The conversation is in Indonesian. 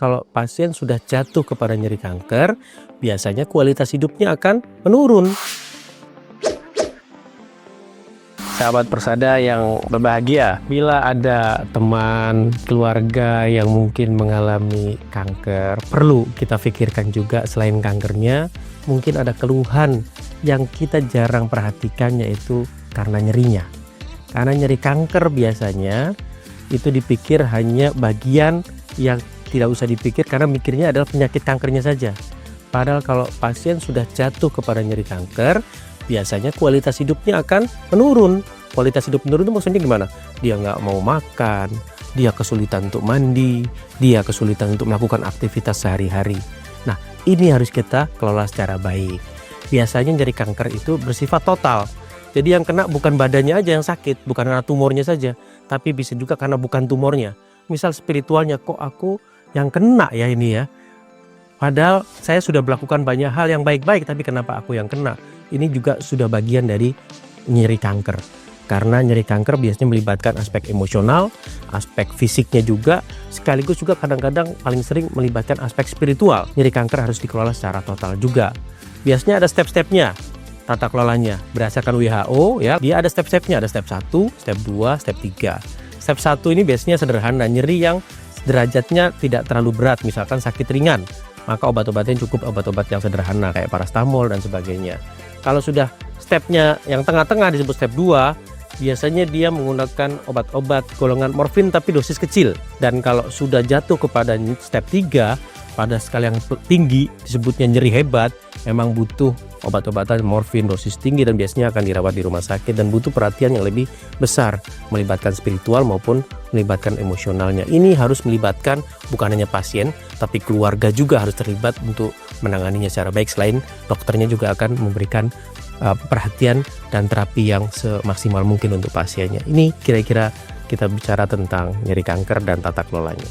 kalau pasien sudah jatuh kepada nyeri kanker, biasanya kualitas hidupnya akan menurun. Sahabat Persada yang berbahagia, bila ada teman, keluarga yang mungkin mengalami kanker, perlu kita pikirkan juga selain kankernya, mungkin ada keluhan yang kita jarang perhatikan, yaitu karena nyerinya. Karena nyeri kanker biasanya itu dipikir hanya bagian yang tidak usah dipikir karena mikirnya adalah penyakit kankernya saja. Padahal kalau pasien sudah jatuh kepada nyeri kanker, biasanya kualitas hidupnya akan menurun. Kualitas hidup menurun itu maksudnya gimana? Dia nggak mau makan, dia kesulitan untuk mandi, dia kesulitan untuk melakukan aktivitas sehari-hari. Nah, ini harus kita kelola secara baik. Biasanya nyeri kanker itu bersifat total. Jadi yang kena bukan badannya aja yang sakit, bukan karena tumornya saja, tapi bisa juga karena bukan tumornya. Misal spiritualnya, kok aku yang kena ya ini ya. Padahal saya sudah melakukan banyak hal yang baik-baik, tapi kenapa aku yang kena? Ini juga sudah bagian dari nyeri kanker. Karena nyeri kanker biasanya melibatkan aspek emosional, aspek fisiknya juga, sekaligus juga kadang-kadang paling sering melibatkan aspek spiritual. Nyeri kanker harus dikelola secara total juga. Biasanya ada step-stepnya, tata kelolanya. Berdasarkan WHO ya, dia ada step-stepnya, ada step 1, step 2, step 3. Step 1 ini biasanya sederhana, nyeri yang derajatnya tidak terlalu berat, misalkan sakit ringan, maka obat-obatnya cukup obat-obat yang sederhana kayak parastamol dan sebagainya. Kalau sudah stepnya yang tengah-tengah disebut step 2, biasanya dia menggunakan obat-obat golongan morfin tapi dosis kecil. Dan kalau sudah jatuh kepada step 3, pada skala yang tinggi disebutnya nyeri hebat, memang butuh obat-obatan morfin dosis tinggi dan biasanya akan dirawat di rumah sakit dan butuh perhatian yang lebih besar, melibatkan spiritual maupun melibatkan emosionalnya. Ini harus melibatkan bukan hanya pasien, tapi keluarga juga harus terlibat untuk menanganinya secara baik. Selain dokternya juga akan memberikan perhatian dan terapi yang semaksimal mungkin untuk pasiennya. Ini kira-kira kita bicara tentang nyeri kanker dan tata kelolanya.